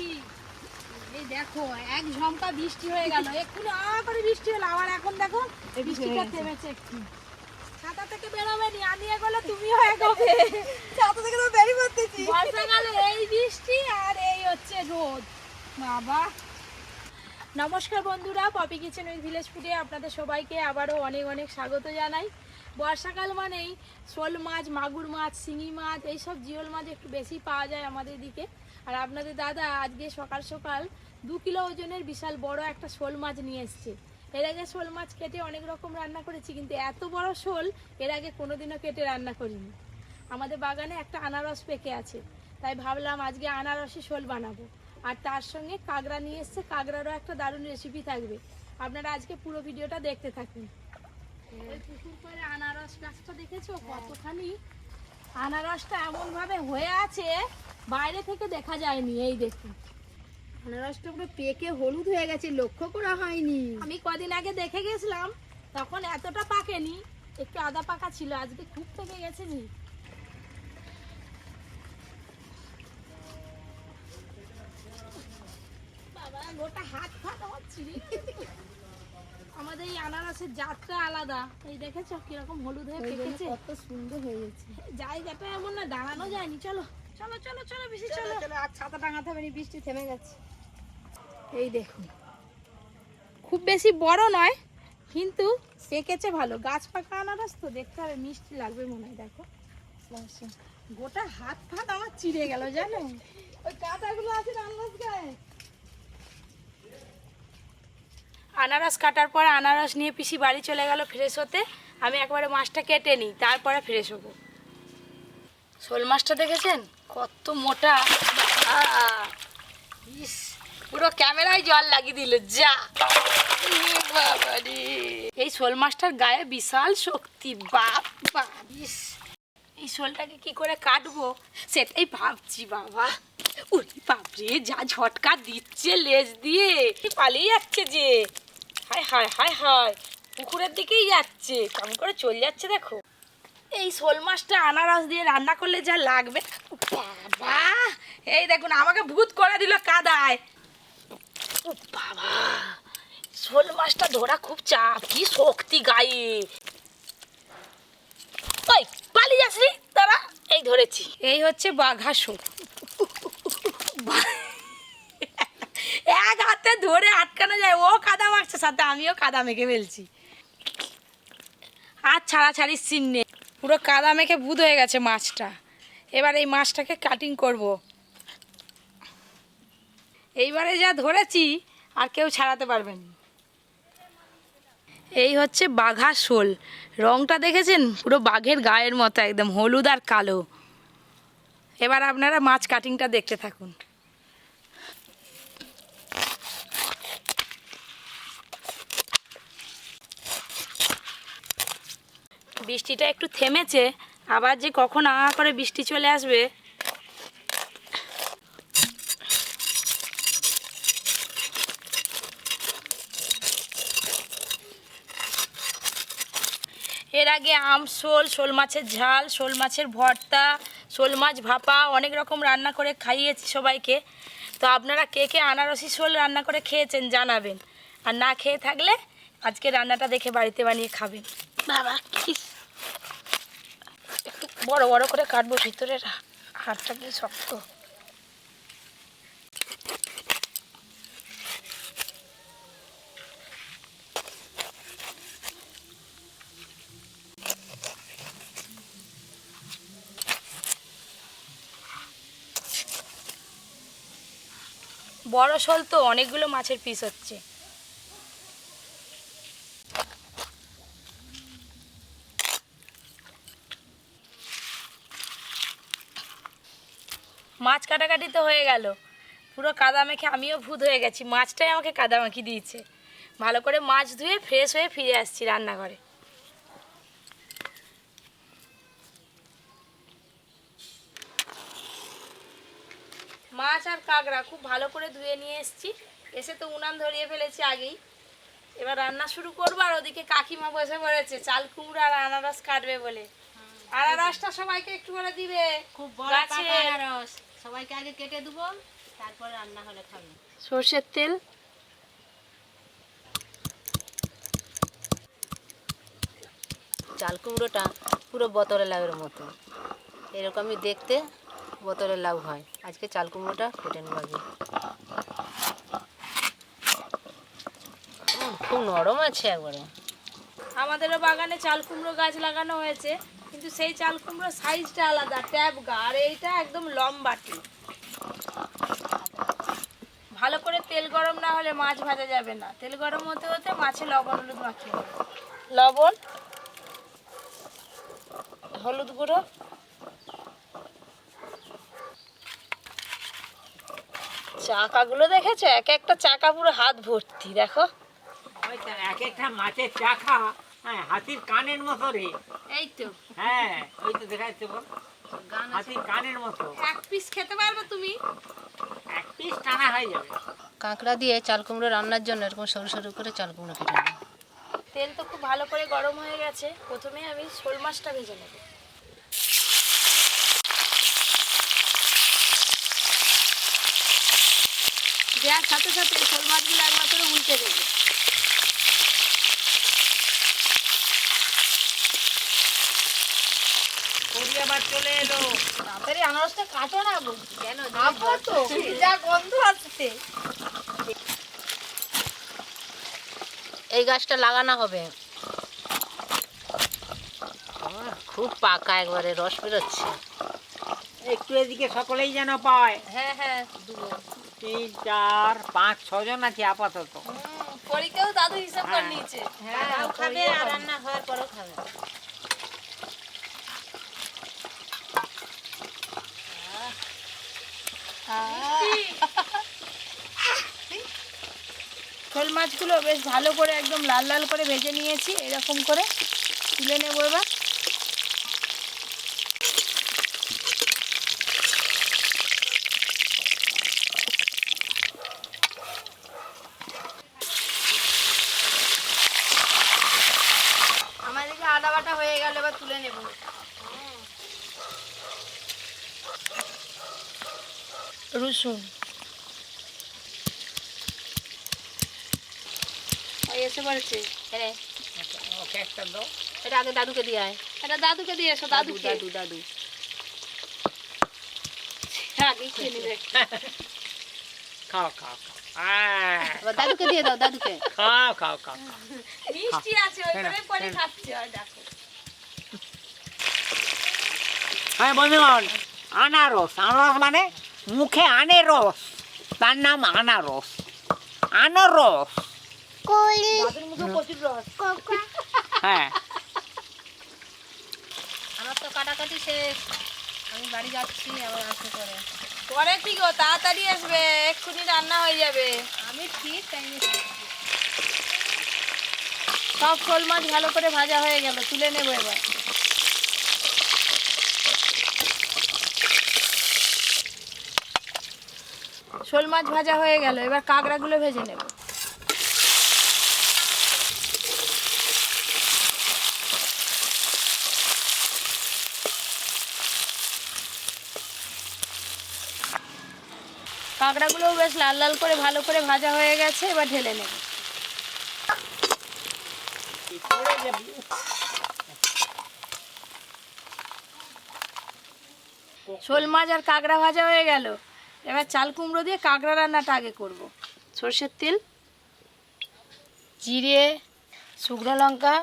বৃষ্টি, এই দেখো এক ঝমকা বৃষ্টি হয়ে গেল, এক্ষুনি করে বৃষ্টি হলো, আবার এখন দেখো বৃষ্টিটা থেমেছে একটু। ছাতা থেকে বেরোবে নি, আমি এগোলে তুমিও এগোবে। ছাতা থেকে তো বেরিয়ে পড়তেছি। বর্ষাকালে এই বৃষ্টি আর এই হচ্ছে রোদ। বাবা, নমস্কার বন্ধুরা, পপি কিচেন উইথ ভিলেজ ফুডে আপনাদের সবাইকে আবারও অনেক অনেক স্বাগত জানাই। বর্ষাকাল মানেই শোল মাছ, মাগুর মাছ, শিঙি মাছ, এইসব জিওল মাছ একটু বেশি পাওয়া যায় আমাদের দিকে। আর আপনাদের দাদা আজকে সকাল সকাল 2 কিলো ওজনের বিশাল বড় একটা শোল মাছ নিয়ে এসছে। এর আগে শোল মাছ কেটে অনেক রকম রান্না করেছি, কিন্তু এত বড় শোল এর আগে কোনোদিনও কেটে রান্না করিনি। আমাদের বাগানে একটা আনারস পেকে আছে, তাই ভাবলাম আজকে আনারসে শোল বানাবো। আর তার সঙ্গে কাঁকড়া নিয়ে এসছে, কাঁকড়ারও একটা দারুণ রেসিপি থাকবে। আপনারা আজকে পুরো ভিডিওটা দেখতে থাকুন। ওই পুকুর করে আনারস গাছটা দেখেছো কতখানি? আনারসটা এমন ভাবে হয়ে আছে বাইরে থেকে দেখা যায়নি। এই দেখুন, আনারসটা পুরো পেকে হলুদ হয়ে গেছে, লক্ষ্য করা হয়নি। আমি কদিন আগে দেখে গেছিলাম, তখন এতটা পাকেনি, একটু আদা পাকা ছিল। আজকে খুব পেকে গেছে নি। বাবা, গোটা হাত ফাট আমার ছিঁড়ে গেছে। আমাদের এই আনারসের জাতটা আলাদা। এই দেখেছো কিরকম হলুদ হয়ে পেকেছে, কত সুন্দর হয়ে গেছে। জায়গাটা এমন না, দাঁড়ানো যায়নি। চলো চলো চলো চলো, বেশি চলো। চলো, আর ছাতা টাঙাতে হবে না, বৃষ্টি থেমে গেছে। এই দেখুন, খুব বেশি বড় নয়, কিন্তু পেকেছে ভালো। গাছ পাকা আনারস তো, দেখতে হবে, মিষ্টি লাগবে মনে হয়। দেখো গোটা হাত ফাত আমার চিড়ে গেল, জানো? ওই কাঁটাগুলো আছে আনারস গায়ে। আনারস কাটার পর আনারস নিয়ে পিসি বাড়ি চলে গেল ফ্রেশ হতে। আমি একবারে মাছটা কেটে নিই, তারপরে ফ্রেশ হবো। শোল মাছটা দেখেছেন কত মোটা! ইস, পুরো ক্যামেরায় জল লাগিয়ে দিল যা। এই শোল মাছটার গায়ে বিশাল শক্তি, বাপ বাপ। ইস, এই শোলটাকে কি করে কাটবো সেটাই ভাবছি। বাবা, উরি বাপরে, যা ঝটকা দিচ্ছে লেজ দিয়ে, পালিয়ে যাচ্ছে যে। হায় হায় হায় হায়, পুকুরের দিকেই যাচ্ছে, কেমন করে চলে যাচ্ছে দেখো। এই শোল মাছটা আনারস দিয়ে রান্না করলে যা লাগবে, বাবা! এই দেখুন, আমাকে ভূত করে দিল কাদায়। ও বাবা, শোল মাছটা ধরা খুব চাপ, কি শক্তি গায়ে। ওই পালিয়ে যাসনি তারা, এই ধরেছি। এই হচ্ছে বাঘা শোল। এক হাতে ধরে আটকানো যায়, ও কাদা মাখছে, সাথে আমিও কাদা মেখে ফেলছি। আর ছাড়াছাড়ির সিন নেই, পুরো কাদা মেখে ভূত হয়ে গেছে মাছটা। এবার এই মাছটাকে কাটিং করব। এইবারে যা ধরেছি আর কেউ ছাড়াতে পারবেন না। এই হচ্ছে বাঘা শোল। রংটা দেখেছেন, পুরো বাঘের গায়ের মতো, একদম হলুদ আর কালো। এবার আপনারা মাছ কাটিংটা দেখতে থাকুন। বৃষ্টিটা একটু থেমেছে, আবার যে কখন করে বৃষ্টি চলে আসবে। এর আগে শোল, শোল মাছের ঝাল, শোল মাছের ভর্তা, শোল মাছ ভাপা, অনেক রকম রান্না করে খাইয়েছি সবাইকে। তো আপনারা কে কে আনারসি শোল রান্না করে খেয়েছেন জানাবেন, আর না খেয়ে থাকলে আজকে রান্নাটা দেখে বাড়িতে বানিয়ে খাবেন। বাবা, কি একটু বড় বড় করে কাটবো, ভিতরের হাড়টা কি শক্ত। বড় শোল তো, অনেকগুলো মাছের পিস হচ্ছে। মাছ কাটাকাটি তো হয়ে গেল, পুরো কাদা মেখে আমিও ভূত হয়ে গেছি। মাছটাই আমাকে কাদা মাখিয়ে দিয়েছে। ভালো করে মাছ ধুয়ে ফ্রেশ হয়ে ফিরে আসছি রান্নাঘরে। মাছ আর কাঁকড়া খুব ভালো করে ধুয়ে নিয়ে এসেছি, এসে তো উনান ধরিয়ে ফেলেছি আগেই। এবার রান্না শুরু করবো। আর ওদিকে কাকিমা বসে পড়েছে চাল কুমড়ো আর আনারস কাটবে বলে। আনারসটা সবাইকে একটু করে দিবে, খুব বড় পাকা আনারস, সবাইকে আগে কেটে দেবো, তারপর রান্না হলে খাবে। সর্ষের তেল, চাল কুমড়োটা পুরো বোতলে লাউয়ের মতো, এরকমই দেখতে বোতলের লাউ হয়। আজকে চাল কুমড়োটা কেটে নেব আগে। খুব নরম আছে একবারে। আমাদেরও বাগানে চাল কুমড়ো গাছ লাগানো হয়েছে, কিন্তু সেই চাল কুমড়োর সাইজটা আলাদা, ট্যাবগা, আর এইটা একদম লম্বাটি। ভালো করে তেল গরম না হলে মাছ ভাজা যাবে না। তেল গরম হতে হতে মাছে লবণ হলুদ মাখিয়ে নেবে। লবণ, হলুদ গুঁড়ো, চাকাগুলো দেখেছো? এক একটা চাকা পুরো হাত ভর্তি, দেখো। এক একটা মাছের চাকা হাতির কানের মতো রে। এই তো, হ্যাঁ ওই তো দেখা যাচ্ছে বল, হাতির কানের মতো। এক পিস খেতে পারবে তুমি? এক পিস টানা হয়ে যাবে। কাঁকড়া দিয়ে চাল কুমড়ো রান্নার জন্য এরকম সরু সরু করে চাল কুমড়ো কেটে নেব। তেল তো খুব ভালো করে গরম হয়ে গেছে। প্রথমে আমি শোল মাছটা ভেজে নেব। দেওয়ার সাথে সাথে শোল মাছগুলো একবার করে উল্টে দেবে। করি আবার চলে এলো। তাড়াতাড়ি আনারসটা কাটো না গো। কেন খাবো তো, যা গন্ধ আসছে। এই গাছটা লাগানো হবে। খুব পাকা, একবারে রস বেরোচ্ছে। একটু এদিকে সকলেই যেন পায়। হ্যাঁ হ্যাঁ দেবো। 3, 4, 5, 6 জন আছে আপাতত। পরীকেও দাদু হিসাব করে নিয়েছে। হ্যাঁ খাবে, আর রান্না হওয়ার পরেও খাবে। শোল মাছগুলো বেশ ভালো করে একদম লাল লাল করে ভেজে নিয়েছি। এরকম করে তুলে নেবো এবার। আমাদেরকে আদা বাটা হয়ে গেল, এবার তুলে নেব। রসুন এসে পড়েছে। ওকে একটা দাও। এটা আগে দাদুকে দিয়ে আয়। এটা দাদুকে দিয়ে এসো। দাদু দাদুকে দাদু দাদু আগে খেয়ে নেবে। খাও খাও খাও। এবার দাদুকে দিয়ে দাও, দাদুকে। খাও খাও খাও। মিষ্টি আছে, ওইখানে পরে খাচ্ছে। আর দেখো, হ্যাঁ বন্ধুগণ, আনারস। আনারস মানে মুখে আনে রস, তার নাম আনারস। আনারস। দাদুর মুখে প্রচুর রস। হ্যাঁ আমার তো কাটাকাটি শেষ, আমি বাড়ি যাচ্ছি, আবার আসতে করে। পরে কি গো, তাড়াতাড়ি আসবে, এক্ষুনি রান্না হয়ে যাবে। আমি ঠিক টাইমে সব শোল মাছ ভালো করে ভাজা হয়ে গেল, তুলে নেবো এবার। শোল মাছ ভাজা হয়ে গেল, এবার কাঁকড়াগুলো ভেজে নেব। কাঁকড়াগুলোও বেশ লাল লাল করে ভালো করে ভাজা হয়ে গেছে, এবার ঢেলে নেব। শোল মাছ আর কাঁকড়া ভাজা হয়ে গেল, এবার চাল কুমড়ো দিয়ে কাঁকড়া রান্নাটা আগে করব। সরষের তেল, জিরে, শুকনো লঙ্কা,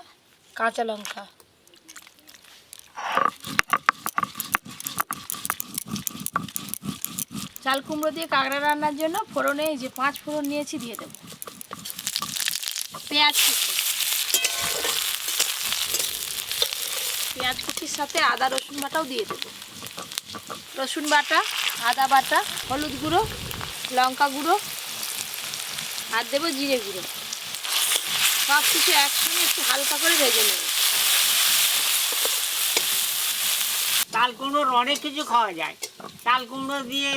কাঁচা লঙ্কা, চাল কুমড়ো দিয়ে কাঁকড়া রান্নার জন্য ফোড়নে এই যে 5 ফোড়ন নিয়েছি, দিয়ে দেব। পেঁয়াজ কুচি, পেঁয়াজ কুচির সাথে আদা রসুন বাটাও দিয়ে দেব। রসুন বাটা, আদা বাটা, হলুদ গুঁড়ো, লঙ্কা গুঁড়ো, আর দেবো জিরে গুঁড়ো। সব কিছু একসঙ্গে একটু হালকা করে ভেজে নেব। চাল কুমড়োর অনেক কিছু খাওয়া যায়। চাল কুমড়ো দিয়ে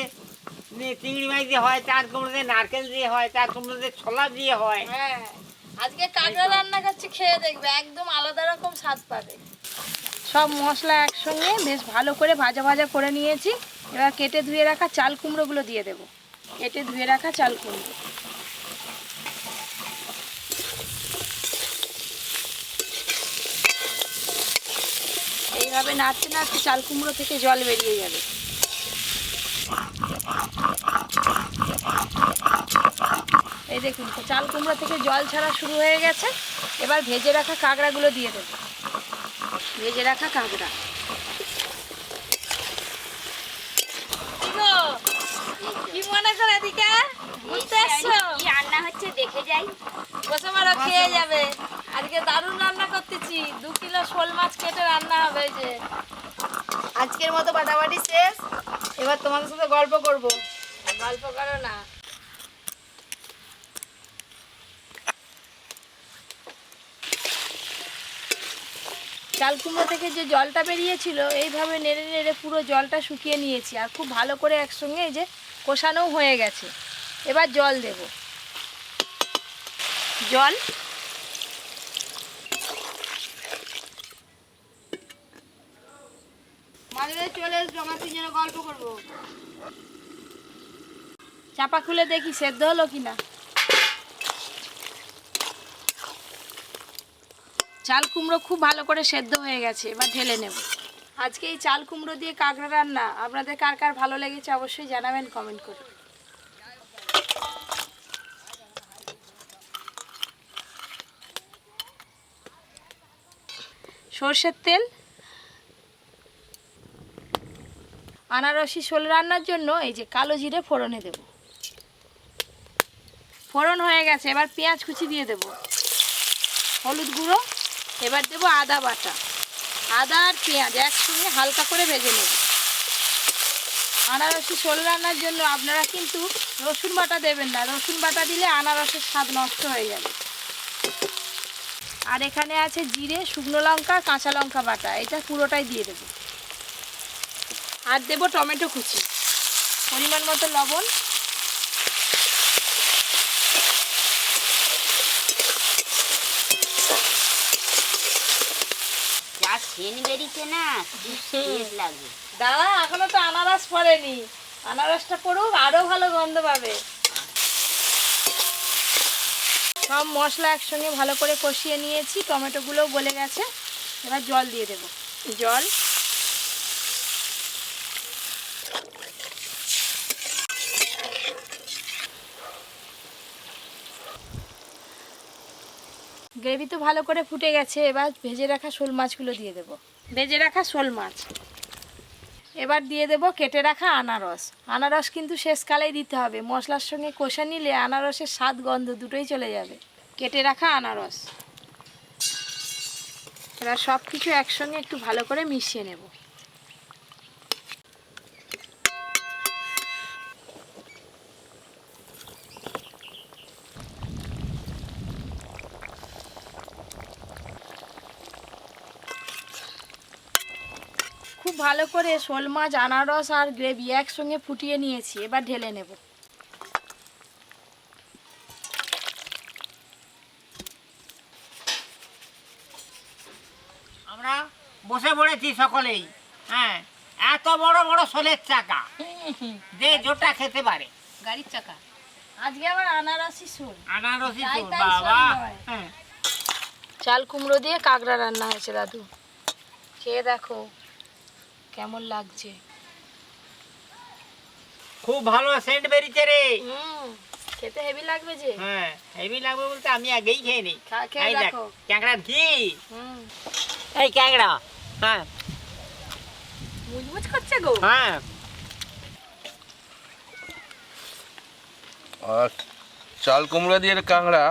চিংড়ি মাছ দিয়ে হয়, চাল কুমড়ো দিয়ে নারকেল দিয়ে হয়, চাল কুমড়ো দিয়ে ছোলা দিয়ে হয়। হ্যাঁ, আজকে কাঁকড়া রান্না করছি, খেয়ে দেখবে, একদম আলাদা রকম স্বাদ পাবে। সব মশলা একসঙ্গে বেশ ভালো করে ভাজা ভাজা করে নিয়েছি। এবার কেটে ধুয়ে রাখা চাল কুমড়োগুলো দিয়ে দেব। কেটে ধুয়ে রাখা চাল কুমড়ো। এইভাবে নাড়তে নাড়তে চাল কুমড়ো থেকে জল বেরিয়ে যাবে। এই দেখুন তো চাল কুমড়ো থেকে জল ছাড়া শুরু হয়ে গেছে। এবার ভেজে রাখা কাঁকড়াগুলো দিয়ে দেবো। ভেজে রাখা কাঁকড়া। কি মনে করে এদিকে ঘুরতে আসছো? কি রান্না হচ্ছে দেখে যাই। বসে মারো, খেয়ে যাবে। আজকে দারুণ রান্না করতেছি। 2 কিলো শোল মাছ কেটে রান্না হবে। যে আজকের মতো বাটাবাটি শেষ, এবার তোমাদের সাথে গল্প করব। গল্প করো না। চাল কুমড়ো থেকে যে জলটা বেরিয়েছিল এইভাবে নেড়ে নেড়ে পুরো জলটা শুকিয়ে নিয়েছি। আর খুব ভালো করে একসঙ্গে এই যে কষানোও হয়ে গেছে। এবার জল দেব। জল মাঝে চলে এসো, আমরা তিনজনে গল্প করব। চাপা খুলে দেখি সেদ্ধ হলো কিনা। চাল কুমড়ো খুব ভালো করে সেদ্ধ হয়ে গেছে। এবার ঢেলে নেব। আজকে এই চাল কুমড়ো দিয়ে কাঁকড়া রান্না আপনাদের কার কার ভালো লেগেছে অবশ্যই জানাবেন কমেন্ট করে। সর্ষের তেল। আনারসি শোল রান্নার জন্য এই যে কালো জিরে ফোড়নে দেব। ফোড়ন হয়ে গেছে। এবার পেঁয়াজ কুচি দিয়ে দেব, হলুদ গুঁড়ো। এবার দেব আদা বাটা। আদা আর পেঁয়াজ একসঙ্গে হালকা করে ভেজে নেব। আনারসি শোল রান্নার জন্য আপনারা কিন্তু রসুন বাটা দেবেন না। রসুন বাটা দিলে আনারসের স্বাদ নষ্ট হয়ে যাবে। আর এখানে আছে জিরে, শুকনো লঙ্কা, কাঁচা লঙ্কা বাটা। এটা পুরোটাই দিয়ে দেব। আর দেব টমেটো কুচি, পরিমাণ মতো লবণ। যা সেন বেরিয়েছে না, টেস্ট লাগে। দাদা এখনো তো আনারস পড়েনি। আনারসটা পড়ুক, আরো ভালো গন্ধ পাবে। সব মশলা একসঙ্গে ভালো করে কষিয়ে নিয়েছি। টমেটোগুলোও গলে গেছে। এবার জল দিয়ে দেব। জল। গ্রেভি তো ভালো করে ফুটে গেছে। এবার ভেজে রাখা শোল মাছগুলো দিয়ে দেব। ভেজে রাখা শোল মাছ। এবার দিয়ে দেব কেটে রাখা আনারস। আনারস কিন্তু শেষকালেই দিতে হবে। মশলার সঙ্গে কষা নিলে আনারসের স্বাদ গন্ধ দুটোই চলে যাবে। কেটে রাখা আনারস। এবার সব কিছু একসঙ্গে একটু ভালো করে মিশিয়ে নেব। খুব ভালো করে শোল মাছ, আনারস আর গ্রেভি একসঙ্গে ফুটিয়ে নিয়েছি। এবার ঢেলে নেব। আমরা বসে পড়েছি সকলেই। হ্যাঁ, এত বড় বড় শোলের চাকা, যে জোটা খেতে পারে। গাড়ির চাকা। আজকে আবার আনারসি শোল। আনারসি তাই শোল, তাই বাবা। শোল নয়। হ্যাঁ, চাল কুমড়ো দিয়ে কাঁকড়া রান্না হয়েছে দাদু। খেয়ে দেখো কেমন লাগছে। খুব ভালো সেন্ট বেরিয়েছে রে। খেতে হেভি লাগবে যে। হ্যাঁ, হেভি লাগবে বলতে আমি আগেই খেয়ে নিই। খেয়ে এই দেখ, দেখো। ক্যাংড়ার ঘি। এই ক্যাংড়া। হ্যাঁ মুচমুচ করছে গো। হ্যাঁ, আর চাল কুমড়া দিয়ে কাঁকড়া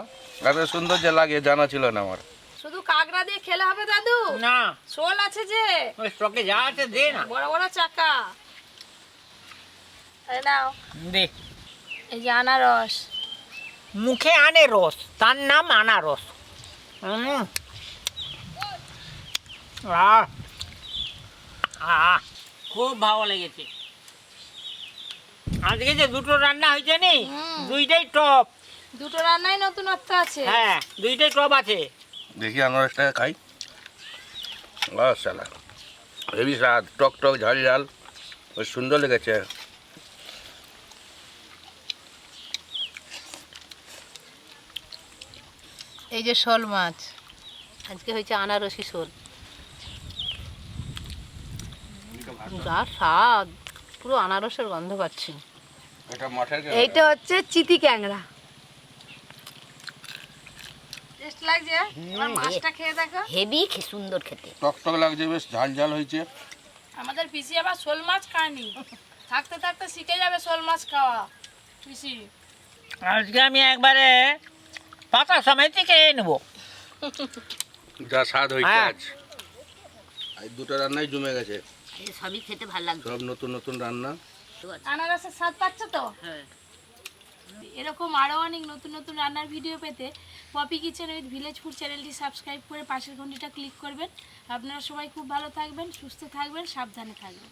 এত সুন্দর যে লাগে জানা ছিল না আমার। শুধু কাঁকড়া দিয়ে খেলে হবে দাদু? না, শোল আছে যে, ওই স্টকে যা আছে দে না। বড় বড় চাকা। এই নাও। দে। এই যে আনারস। মুখে আনে রস, তার নাম আনারস। আহ, আহ, খুব ভালো লেগেছে। আজকে যে দুটো রান্না হয়েছে নি, দুইটাই টপ। দুটো রান্নাই নতুনত্ব আছে। হ্যাঁ, দুইটাই টপ আছে। দেখি আনারসটাকে খাই। সালা হেভি স্বাদ, টক টক ঝাল ঝাল, বেশ সুন্দর লেগেছে। এই যে শোল মাছ, আজকে হয়েছে আনারসি শোল। যা স্বাদ, পুরো আনারসের গন্ধ পাচ্ছি। এটা মাঠের এইটা হচ্ছে চিতি ক্যাংড়া। টেস্ট লাগছে, আমার মাছটা খেয়ে দেখো। হেভি সুন্দর খেতে। টকটক লাগছে, বেশ ঝাল ঝাল হয়েছে। আমাদের পিসি আবার শোল মাছ খায়নি, থাকতে থাকতে শিখে যাবে শোল মাছ খাওয়া পিসি। আজকে আমি একবারে পাতা সমেত খেয়ে নেবো। যা স্বাদ হয়েছে হ্যাঁ। আজ, আজ দুটো রান্নাই জমে গেছে। সবই খেতে ভালো লাগবে। সব নতুন নতুন রান্না। আনারসের স্বাদ পাচ্ছ তো? হ্যাঁ। এরকম আরও অনেক নতুন নতুন রান্নার ভিডিও পেতে Poppy kitchen with village food চ্যানেলটি সাবস্ক্রাইব করে পাশের ঘন্টিটা ক্লিক করবেন। আপনারা সবাই খুব ভালো থাকবেন, সুস্থ থাকবেন, সাবধানে থাকবেন।